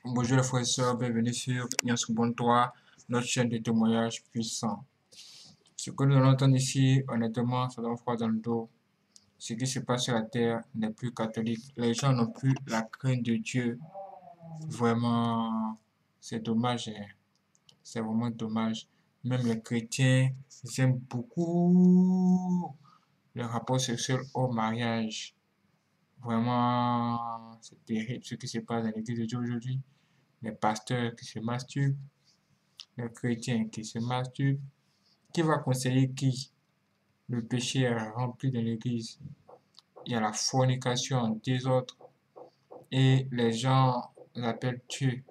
Bonjour les frères et sœurs, bienvenue sur Bon Droit, notre chaîne de témoignages puissants. Ce que nous allons entendre ici, honnêtement, ça donne froid dans le dos. Ce qui se passe sur la terre n'est plus catholique. Les gens n'ont plus la crainte de Dieu. Vraiment, c'est dommage, hein. C'est vraiment dommage. Même les chrétiens, ils aiment beaucoup le rapport sexuel au mariage. Vraiment, c'est terrible ce qui se passe dans l'église de Dieu aujourd'hui. Les pasteurs qui se masturbent, les chrétiens qui se masturbent. Qui va conseiller qui? Le péché est rempli dans l'église. Il y a la fornication en désordre. Et les gens l'appellent Dieu.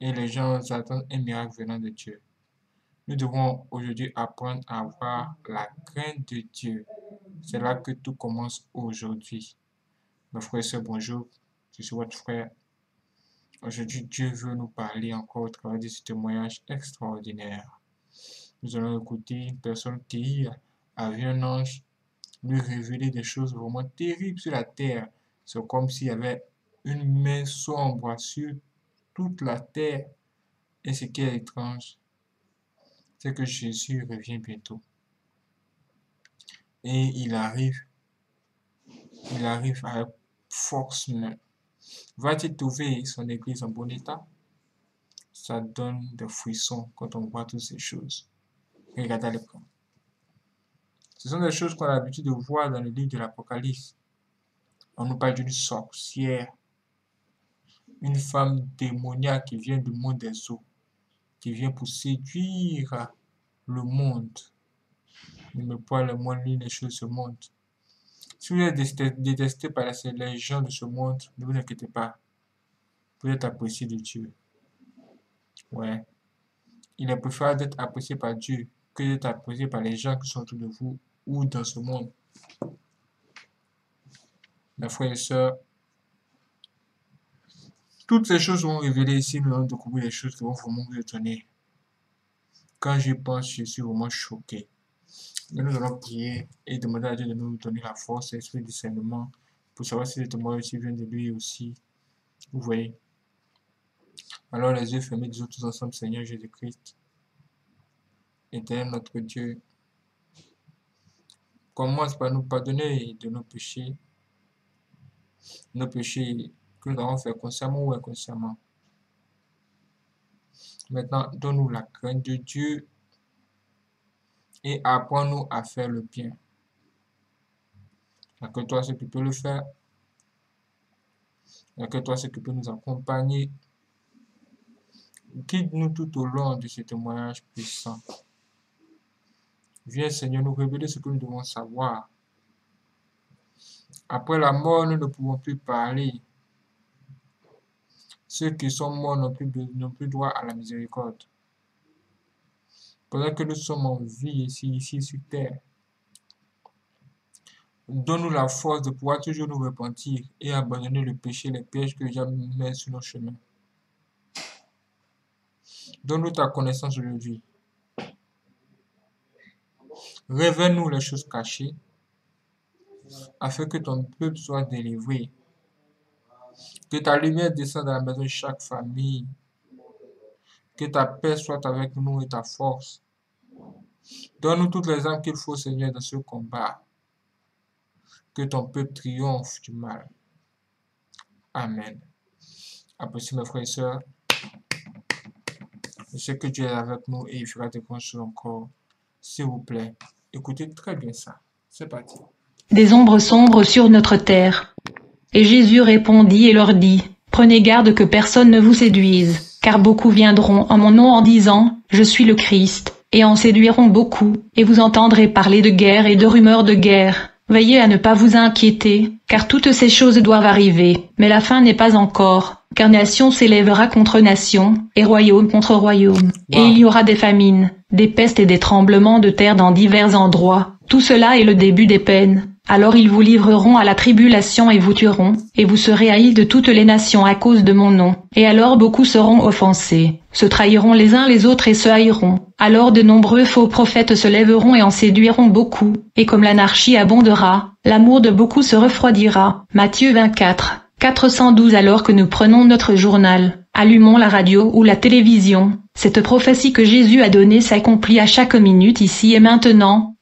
Et les gens attendent un miracle venant de Dieu. Nous devons aujourd'hui apprendre à avoir la crainte de Dieu. C'est là que tout commence aujourd'hui. Mes frères et sœurs, bonjour. Je suis votre frère. Aujourd'hui, Dieu veut nous parler encore au travers de ce témoignage extraordinaire. Nous allons écouter une personne qui a vu un ange lui révéler des choses vraiment terribles sur la terre. C'est comme s'il y avait une main sombre sur toute la terre. Et ce qui est étrange, c'est que Jésus revient bientôt. Et il arrive avec force même. Va-t-il trouver son église en bon état? Ça donne des frissons quand on voit toutes ces choses. Regardez à l'écran. Ce sont des choses qu'on a l'habitude de voir dans le livre de l'Apocalypse. On nous parle d'une sorcière, une femme démoniaque qui vient du monde des eaux, qui vient pour séduire le monde. Ne me pas le monde ni les choses de ce monde. Si vous êtes détesté par les gens de ce monde, ne vous inquiétez pas. Vous êtes apprécié de Dieu. Ouais. Il est préférable d'être apprécié par Dieu que d'être apprécié par les gens qui sont autour de vous ou dans ce monde. Mes frères et sœurs, toutes ces choses vont révéler ici, nous allons découvrir des choses qui vont vraiment vous étonner. Quand j'y pense, je suis vraiment choqué. Mais nous allons prier et demander à Dieu de nous donner la force et l'esprit de discernement pour savoir si le témoignage aussi vient de lui aussi. Vous voyez. Alors les yeux fermés, disons tous ensemble, Seigneur Jésus-Christ, Éternel notre Dieu, commence par nous pardonner de nos péchés que nous avons fait consciemment ou inconsciemment. Maintenant, donne-nous la crainte de Dieu et apprends-nous à faire le bien. Il n'y a que toi, ce qui peut le faire. Il n'y a que toi, ce qui peut nous accompagner. Guide-nous tout au long de ce témoignage puissant. Viens, Seigneur, nous révéler ce que nous devons savoir. Après la mort, nous ne pouvons plus parler. Ceux qui sont morts n'ont plus droit à la miséricorde. Pendant que nous sommes en vie ici sur terre, donne-nous la force de pouvoir toujours nous repentir et abandonner le péché, les pièges que j'ai mis sur nos chemins. Donne-nous ta connaissance aujourd'hui. Révèle-nous les choses cachées afin que ton peuple soit délivré. Que ta lumière descende dans la maison de chaque famille. Que ta paix soit avec nous et ta force. Donne-nous toutes les armes qu'il faut, Seigneur, dans ce combat. Que ton peuple triomphe du mal. Amen. Appréciez mes frères et sœurs. Je sais que Dieu est avec nous et il fera des grandes choses encore. S'il vous plaît, écoutez très bien ça. C'est parti. Des ombres sombres sur notre terre. Et Jésus répondit et leur dit, prenez garde que personne ne vous séduise, car beaucoup viendront en mon nom en disant, je suis le Christ, et en séduiront beaucoup, et vous entendrez parler de guerre et de rumeurs de guerre. Veillez à ne pas vous inquiéter, car toutes ces choses doivent arriver, mais la fin n'est pas encore, car nation s'élèvera contre nation, et royaume contre royaume, et il y aura des famines, des pestes et des tremblements de terre dans divers endroits. Tout cela est le début des peines. Alors ils vous livreront à la tribulation et vous tueront, et vous serez haïs de toutes les nations à cause de mon nom. Et alors beaucoup seront offensés, se trahiront les uns les autres et se haïront. Alors de nombreux faux prophètes se lèveront et en séduiront beaucoup, et comme l'anarchie abondera, l'amour de beaucoup se refroidira. Matthieu 24, 412. Alors que nous prenons notre journal, allumons la radio ou la télévision, cette prophétie que Jésus a donnée s'accomplit à chaque minute ici et maintenant.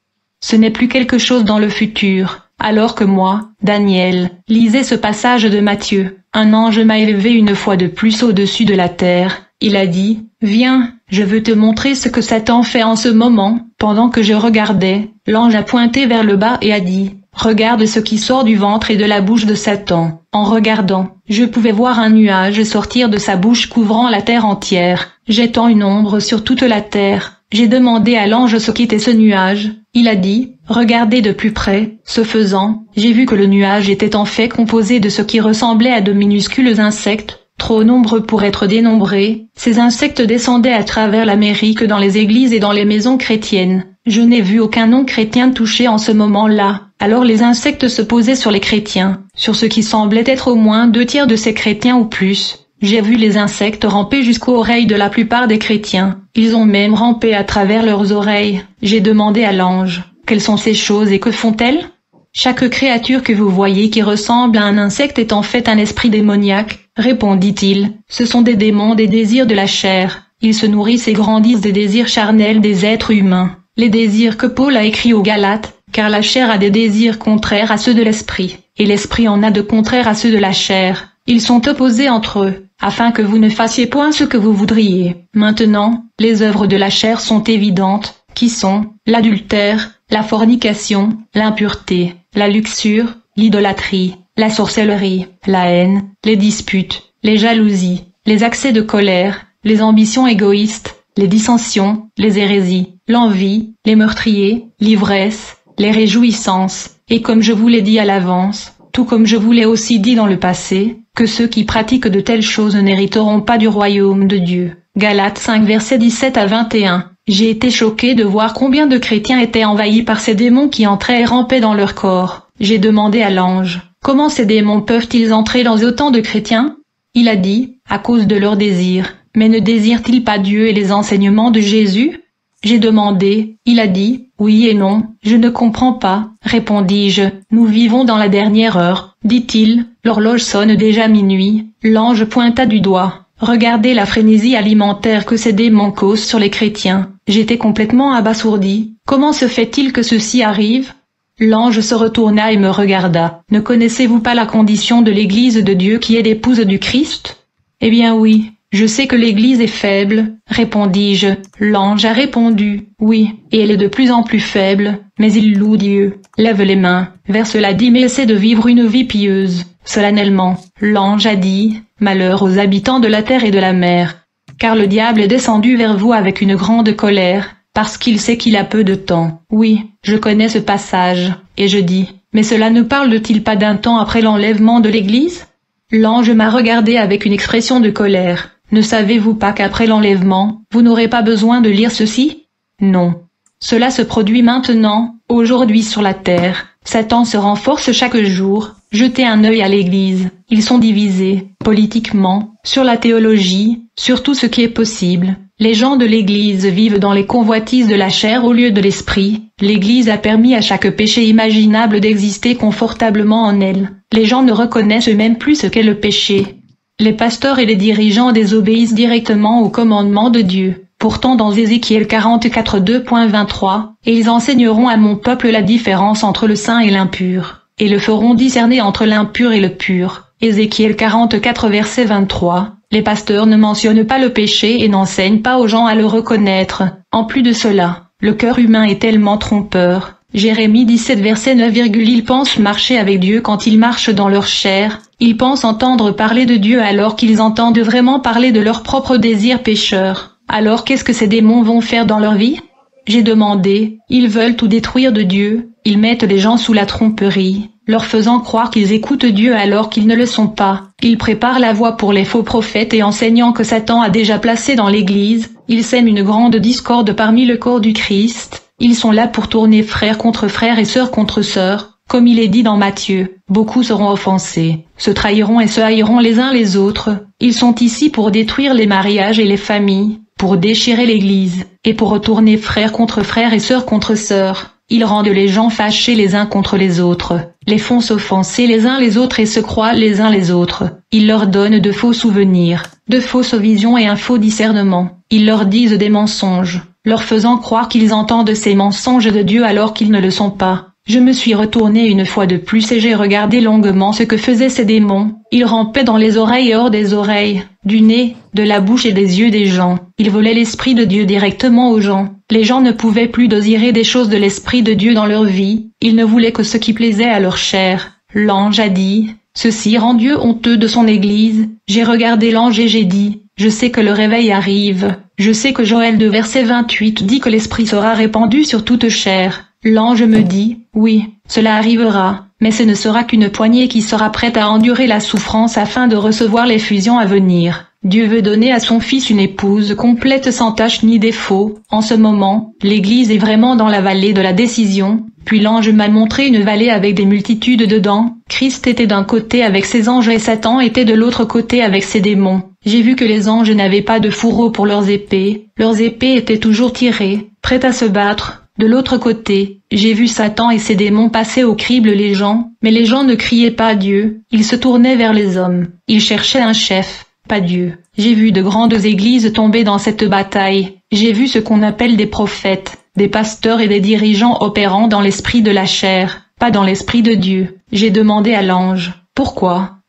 Ce n'est plus quelque chose dans le futur. Alors que moi, Daniel, lisais ce passage de Matthieu, un ange m'a élevé une fois de plus au-dessus de la terre. Il a dit, « Viens, je veux te montrer ce que Satan fait en ce moment. » Pendant que je regardais, l'ange a pointé vers le bas et a dit, « Regarde ce qui sort du ventre et de la bouche de Satan. » En regardant, je pouvais voir un nuage sortir de sa bouche couvrant la terre entière, jetant une ombre sur toute la terre. J'ai demandé à l'ange ce qu'était ce nuage. Il a dit, « Regardez de plus près. » Ce faisant, j'ai vu que le nuage était en fait composé de ce qui ressemblait à de minuscules insectes, trop nombreux pour être dénombrés. Ces insectes descendaient à travers l'Amérique dans les églises et dans les maisons chrétiennes. Je n'ai vu aucun non-chrétien touché en ce moment-là. Alors les insectes se posaient sur les chrétiens, sur ce qui semblait être au moins 2/3 de ces chrétiens ou plus. J'ai vu les insectes ramper jusqu'aux oreilles de la plupart des chrétiens. Ils ont même rampé à travers leurs oreilles. J'ai demandé à l'ange, « Quelles sont ces choses et que font-elles » Chaque créature que vous voyez qui ressemble à un insecte est en fait un esprit démoniaque, répondit-il. Ce sont des démons des désirs de la chair. Ils se nourrissent et grandissent des désirs charnels des êtres humains. Les désirs que Paul a écrits aux Galates, car la chair a des désirs contraires à ceux de l'esprit, et l'esprit en a de contraires à ceux de la chair. Ils sont opposés entre eux, afin que vous ne fassiez point ce que vous voudriez. Maintenant, les œuvres de la chair sont évidentes, qui sont l'adultère, la fornication, l'impureté, la luxure, l'idolâtrie, la sorcellerie, la haine, les disputes, les jalousies, les accès de colère, les ambitions égoïstes, les dissensions, les hérésies, l'envie, les meurtriers, l'ivresse, les réjouissances, et comme je vous l'ai dit à l'avance, tout comme je vous l'ai aussi dit dans le passé, que ceux qui pratiquent de telles choses n'hériteront pas du royaume de Dieu. Galates 5 versets 17 à 21. J'ai été choqué de voir combien de chrétiens étaient envahis par ces démons qui entraient et rampaient dans leur corps. J'ai demandé à l'ange, comment ces démons peuvent-ils entrer dans autant de chrétiens? Il a dit, à cause de leurs désirs. Mais ne désirent-ils pas Dieu et les enseignements de Jésus? J'ai demandé, il a dit, oui et non, je ne comprends pas, répondis-je, nous vivons dans la dernière heure, dit-il, l'horloge sonne déjà minuit, l'ange pointa du doigt. Regardez la frénésie alimentaire que ces démons causent sur les chrétiens. J'étais complètement abasourdi. Comment se fait-il que ceci arrive? L'ange se retourna et me regarda. Ne connaissez-vous pas la condition de l'Église de Dieu qui est l'épouse du Christ? Eh bien oui, je sais que l'Église est faible, répondis-je. L'ange a répondu, oui, et elle est de plus en plus faible, mais il loue Dieu. Lève les mains, verse la dîme et essaie de vivre une vie pieuse. Solennellement, l'ange a dit, malheur aux habitants de la terre et de la mer, car le diable est descendu vers vous avec une grande colère, parce qu'il sait qu'il a peu de temps. Oui, je connais ce passage, et je dis, mais cela ne parle-t-il pas d'un temps après l'enlèvement de l'Église? L'ange m'a regardé avec une expression de colère. Ne savez-vous pas qu'après l'enlèvement, vous n'aurez pas besoin de lire ceci? Non. Cela se produit maintenant, aujourd'hui sur la terre. Satan se renforce chaque jour. Jetez un œil à l'Église. Ils sont divisés, politiquement, sur la théologie, sur tout ce qui est possible. Les gens de l'Église vivent dans les convoitises de la chair au lieu de l'esprit. L'Église a permis à chaque péché imaginable d'exister confortablement en elle. Les gens ne reconnaissent même plus ce qu'est le péché. Les pasteurs et les dirigeants désobéissent directement aux commandements de Dieu. Pourtant dans Ézéchiel 44 2.23, « Et ils enseigneront à mon peuple la différence entre le saint et l'impur, et le feront discerner entre l'impur et le pur. » Ézéchiel 44 verset 23. Les pasteurs ne mentionnent pas le péché et n'enseignent pas aux gens à le reconnaître. En plus de cela, le cœur humain est tellement trompeur. Jérémie 17 verset 9, ils pensent marcher avec Dieu quand ils marchent dans leur chair. Ils pensent entendre parler de Dieu alors qu'ils entendent vraiment parler de leurs propres désirs pécheurs. Alors qu'est-ce que ces démons vont faire dans leur vie? J'ai demandé, ils veulent tout détruire de Dieu, ils mettent les gens sous la tromperie, leur faisant croire qu'ils écoutent Dieu alors qu'ils ne le sont pas. Ils préparent la voie pour les faux prophètes et enseignant que Satan a déjà placé dans l'Église, ils sèment une grande discorde parmi le corps du Christ. Ils sont là pour tourner frères contre frères et sœurs contre sœurs, comme il est dit dans Matthieu. Beaucoup seront offensés, se trahiront et se haïront les uns les autres. Ils sont ici pour détruire les mariages et les familles, pour déchirer l'Église, et pour retourner frères contre frères et sœurs contre sœurs. Ils rendent les gens fâchés les uns contre les autres, les font s'offenser les uns les autres et se croient les uns les autres. Ils leur donnent de faux souvenirs, de fausses visions et un faux discernement. Ils leur disent des mensonges, leur faisant croire qu'ils entendent ces mensonges de Dieu alors qu'ils ne le sont pas. Je me suis retourné une fois de plus et j'ai regardé longuement ce que faisaient ces démons. Ils rampaient dans les oreilles et hors des oreilles, du nez, de la bouche et des yeux des gens. Ils volaient l'esprit de Dieu directement aux gens. Les gens ne pouvaient plus désirer des choses de l'esprit de Dieu dans leur vie. Ils ne voulaient que ce qui plaisait à leur chair. L'ange a dit, ceci rend Dieu honteux de son Église. J'ai regardé l'ange et j'ai dit, je sais que le réveil arrive. Je sais que Joël 2 verset 28 dit que l'esprit sera répandu sur toute chair. L'ange me dit, oui, cela arrivera, mais ce ne sera qu'une poignée qui sera prête à endurer la souffrance afin de recevoir les fusions à venir. Dieu veut donner à son Fils une épouse complète sans tache ni défaut. En ce moment, l'Église est vraiment dans la vallée de la décision. Puis l'ange m'a montré une vallée avec des multitudes dedans. Christ était d'un côté avec ses anges et Satan était de l'autre côté avec ses démons. J'ai vu que les anges n'avaient pas de fourreau pour leurs épées. Leurs épées étaient toujours tirées, prêtes à se battre. De l'autre côté, j'ai vu Satan et ses démons passer au crible les gens, mais les gens ne criaient pas Dieu, ils se tournaient vers les hommes. Ils cherchaient un chef, pas Dieu. J'ai vu de grandes églises tomber dans cette bataille. J'ai vu ce qu'on appelle des prophètes, des pasteurs et des dirigeants opérant dans l'esprit de la chair, pas dans l'esprit de Dieu. J'ai demandé à l'ange, pourquoi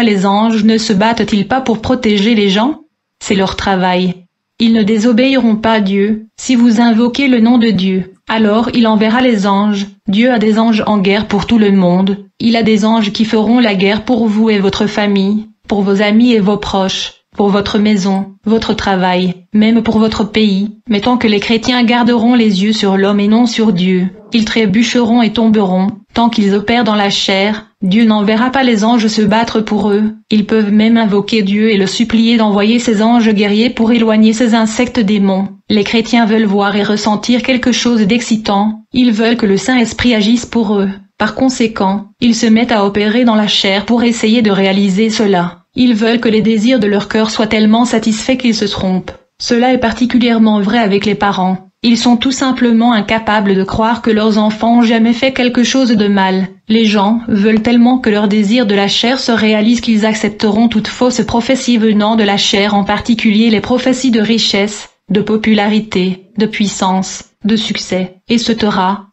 les anges ne se battent-ils pas pour protéger les gens? C'est leur travail. Ils ne désobéiront pas à Dieu. Si vous invoquez le nom de Dieu, alors il enverra les anges. Dieu a des anges en guerre pour tout le monde. Il a des anges qui feront la guerre pour vous et votre famille, pour vos amis et vos proches, pour votre maison, votre travail, même pour votre pays. Mais tant que les chrétiens garderont les yeux sur l'homme et non sur Dieu, ils trébucheront et tomberont. Tant qu'ils opèrent dans la chair, Dieu n'enverra pas les anges se battre pour eux. Ils peuvent même invoquer Dieu et le supplier d'envoyer ses anges guerriers pour éloigner ces insectes démons. Les chrétiens veulent voir et ressentir quelque chose d'excitant. Ils veulent que le Saint-Esprit agisse pour eux. Par conséquent, ils se mettent à opérer dans la chair pour essayer de réaliser cela. Ils veulent que les désirs de leur cœur soient tellement satisfaits qu'ils se trompent. Cela est particulièrement vrai avec les parents. Ils sont tout simplement incapables de croire que leurs enfants ont jamais fait quelque chose de mal. Les gens veulent tellement que leurs désirs de la chair se réalisent qu'ils accepteront toute fausse prophétie venant de la chair, en particulier les prophéties de richesse, de popularité, de puissance, de succès, etc.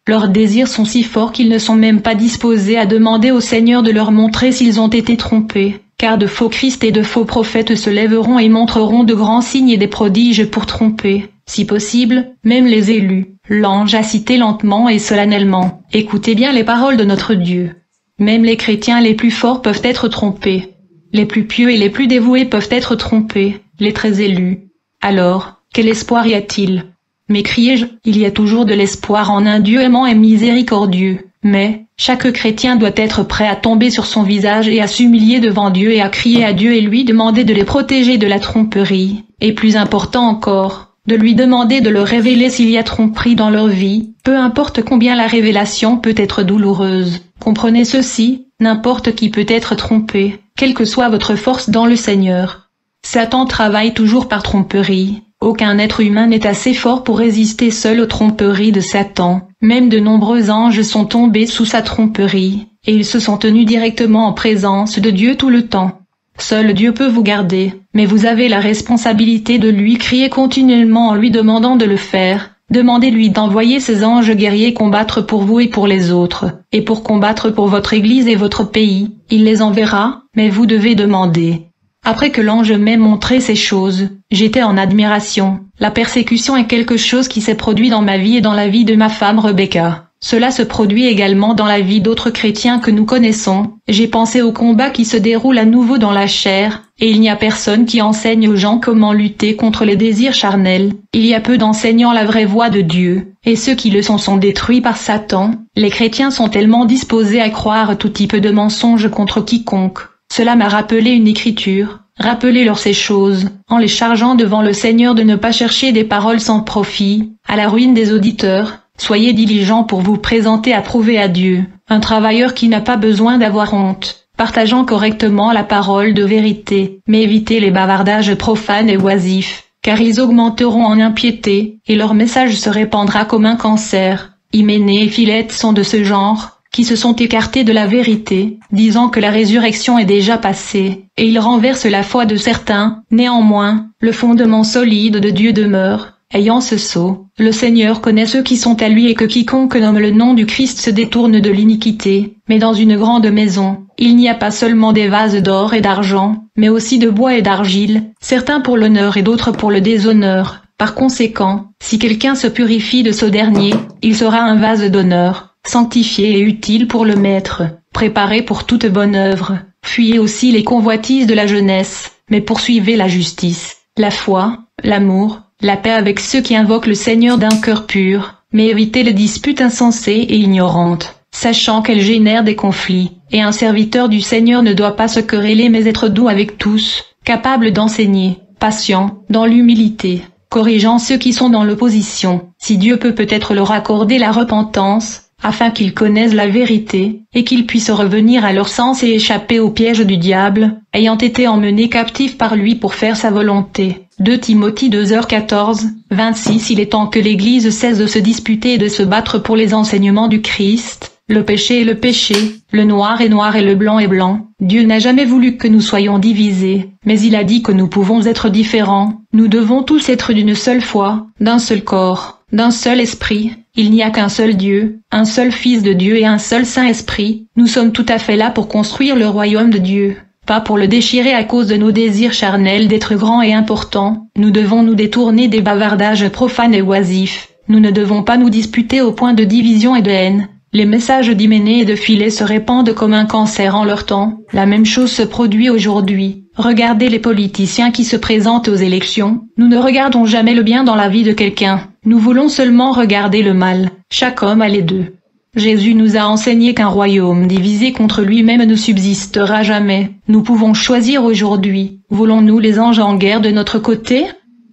Leurs désirs sont si forts qu'ils ne sont même pas disposés à demander au Seigneur de leur montrer s'ils ont été trompés. Car de faux Christ et de faux prophètes se lèveront et montreront de grands signes et des prodiges pour tromper, si possible, même les élus. L'ange a cité lentement et solennellement. Écoutez bien les paroles de notre Dieu. Même les chrétiens les plus forts peuvent être trompés. Les plus pieux et les plus dévoués peuvent être trompés, les très élus. Alors, quel espoir y a-t-il? M'écriai-je, il y a toujours de l'espoir en un Dieu aimant et miséricordieux. Mais, chaque chrétien doit être prêt à tomber sur son visage et à s'humilier devant Dieu et à crier à Dieu et lui demander de les protéger de la tromperie. Et plus important encore, de lui demander de leur révéler s'il y a tromperie dans leur vie, peu importe combien la révélation peut être douloureuse. Comprenez ceci, n'importe qui peut être trompé, quelle que soit votre force dans le Seigneur. Satan travaille toujours par tromperie. Aucun être humain n'est assez fort pour résister seul aux tromperies de Satan. Même de nombreux anges sont tombés sous sa tromperie, et ils se sont tenus directement en présence de Dieu tout le temps. Seul Dieu peut vous garder, mais vous avez la responsabilité de lui crier continuellement en lui demandant de le faire. Demandez-lui d'envoyer ses anges guerriers combattre pour vous et pour les autres, et pour combattre pour votre Église et votre pays. Il les enverra, mais vous devez demander. Après que l'ange m'ait montré ces choses, j'étais en admiration. La persécution est quelque chose qui s'est produit dans ma vie et dans la vie de ma femme Rebecca. Cela se produit également dans la vie d'autres chrétiens que nous connaissons. J'ai pensé au combat qui se déroule à nouveau dans la chair, et il n'y a personne qui enseigne aux gens comment lutter contre les désirs charnels. Il y a peu d'enseignants la vraie voie de Dieu, et ceux qui le sont détruits par Satan. Les chrétiens sont tellement disposés à croire tout type de mensonges contre quiconque. Cela m'a rappelé une écriture. Rappelez-leur ces choses, en les chargeant devant le Seigneur de ne pas chercher des paroles sans profit, à la ruine des auditeurs. Soyez diligents pour vous présenter approuvé à Dieu, un travailleur qui n'a pas besoin d'avoir honte, partageant correctement la parole de vérité, mais évitez les bavardages profanes et oisifs, car ils augmenteront en impiété, et leur message se répandra comme un cancer. Hyménée et Philette sont de ce genre, qui se sont écartés de la vérité, disant que la résurrection est déjà passée, et ils renversent la foi de certains. Néanmoins, le fondement solide de Dieu demeure. Ayant ce sceau, le Seigneur connaît ceux qui sont à lui et que quiconque nomme le nom du Christ se détourne de l'iniquité. Mais dans une grande maison, il n'y a pas seulement des vases d'or et d'argent, mais aussi de bois et d'argile, certains pour l'honneur et d'autres pour le déshonneur. Par conséquent, si quelqu'un se purifie de ce dernier, il sera un vase d'honneur, sanctifié et utile pour le maître, préparé pour toute bonne œuvre. Fuyez aussi les convoitises de la jeunesse, mais poursuivez la justice, la foi, l'amour, la paix avec ceux qui invoquent le Seigneur d'un cœur pur, mais évitez les disputes insensées et ignorantes, sachant qu'elles génèrent des conflits, et un serviteur du Seigneur ne doit pas se quereller mais être doux avec tous, capable d'enseigner, patient, dans l'humilité, corrigeant ceux qui sont dans l'opposition, si Dieu peut peut-être leur accorder la repentance, afin qu'ils connaissent la vérité, et qu'ils puissent revenir à leur sens et échapper au piège du diable, ayant été emmenés captifs par lui pour faire sa volonté. 2 Timothée 2h14, 26. Il est temps que l'Église cesse de se disputer et de se battre pour les enseignements du Christ. Le péché est le péché, le noir est noir et le blanc est blanc. Dieu n'a jamais voulu que nous soyons divisés, mais il a dit que nous pouvons être différents. Nous devons tous être d'une seule foi, d'un seul corps, d'un seul esprit. Il n'y a qu'un seul Dieu, un seul Fils de Dieu et un seul Saint-Esprit. Nous sommes tout à fait là pour construire le royaume de Dieu, pas pour le déchirer à cause de nos désirs charnels d'être grands et importants. Nous devons nous détourner des bavardages profanes et oisifs. Nous ne devons pas nous disputer au point de division et de haine. Les messages d'Hyménée et de Philée se répandent comme un cancer en leur temps. La même chose se produit aujourd'hui. Regardez les politiciens qui se présentent aux élections. Nous ne regardons jamais le bien dans la vie de quelqu'un. Nous voulons seulement regarder le mal. Chaque homme a les deux. Jésus nous a enseigné qu'un royaume divisé contre lui-même ne subsistera jamais. Nous pouvons choisir aujourd'hui. Voulons-nous les anges en guerre de notre côté?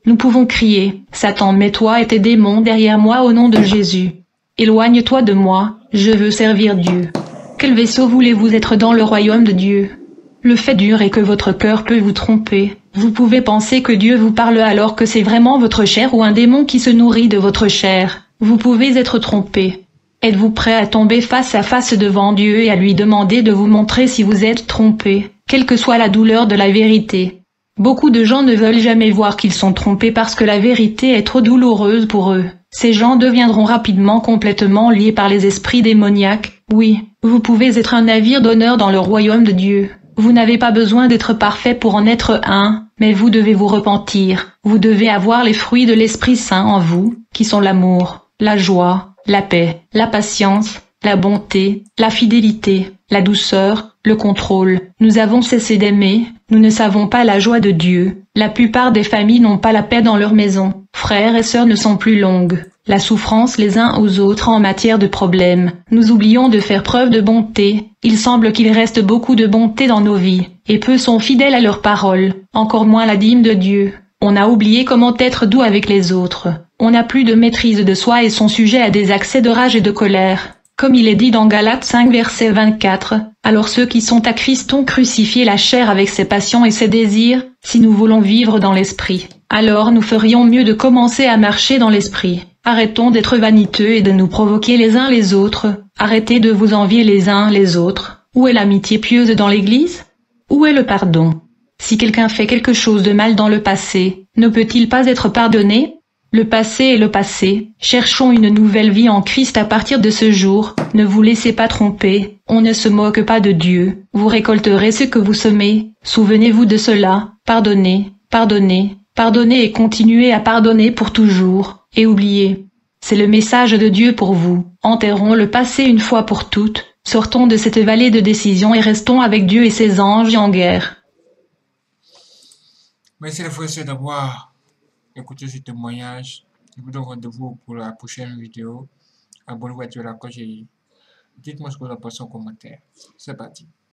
Nous pouvons crier, Satan, mets-toi et tes démons derrière moi au nom de Jésus. Éloigne-toi de moi, je veux servir Dieu. Quel vaisseau voulez-vous être dans le royaume de Dieu? Le fait dur est que votre cœur peut vous tromper. Vous pouvez penser que Dieu vous parle alors que c'est vraiment votre chair ou un démon qui se nourrit de votre chair. Vous pouvez être trompé. Êtes-vous prêt à tomber face à face devant Dieu et à lui demander de vous montrer si vous êtes trompé, quelle que soit la douleur de la vérité? Beaucoup de gens ne veulent jamais voir qu'ils sont trompés parce que la vérité est trop douloureuse pour eux. Ces gens deviendront rapidement complètement liés par les esprits démoniaques. Oui, vous pouvez être un navire d'honneur dans le royaume de Dieu. Vous n'avez pas besoin d'être parfait pour en être un, mais vous devez vous repentir. Vous devez avoir les fruits de l'Esprit Saint en vous, qui sont l'amour, la joie, la paix, la patience, la bonté, la fidélité, la douceur, le contrôle. Nous avons cessé d'aimer, nous ne savons pas la joie de Dieu. La plupart des familles n'ont pas la paix dans leur maison. Frères et sœurs ne sont plus longues. La souffrance les uns aux autres en matière de problèmes. Nous oublions de faire preuve de bonté. Il semble qu'il reste beaucoup de bonté dans nos vies, et peu sont fidèles à leurs paroles, encore moins la dîme de Dieu. On a oublié comment être doux avec les autres. On n'a plus de maîtrise de soi et sont sujets à des accès de rage et de colère. Comme il est dit dans Galates 5 verset 24, « Alors ceux qui sont à Christ ont crucifié la chair avec ses passions et ses désirs, si nous voulons vivre dans l'esprit. Alors nous ferions mieux de commencer à marcher dans l'esprit. Arrêtons d'être vaniteux et de nous provoquer les uns les autres. Arrêtez de vous envier les uns les autres. Où est l'amitié pieuse dans l'Église? Où est le pardon? Si quelqu'un fait quelque chose de mal dans le passé, ne peut-il pas être pardonné? Le passé est le passé. Cherchons une nouvelle vie en Christ à partir de ce jour. Ne vous laissez pas tromper. On ne se moque pas de Dieu. Vous récolterez ce que vous semez. Souvenez-vous de cela. Pardonnez, pardonnez, pardonnez et continuez à pardonner pour toujours. Et oubliez. C'est le message de Dieu pour vous. Enterrons le passé une fois pour toutes. Sortons de cette vallée de décision et restons avec Dieu et ses anges en guerre. Merci les frères et sœurs d'avoir écouté ce témoignage. Je vous donne rendez-vous pour la prochaine vidéo. Abonnez-vous à la cloche et dites-moi ce que vous en pensez en commentaire. C'est parti.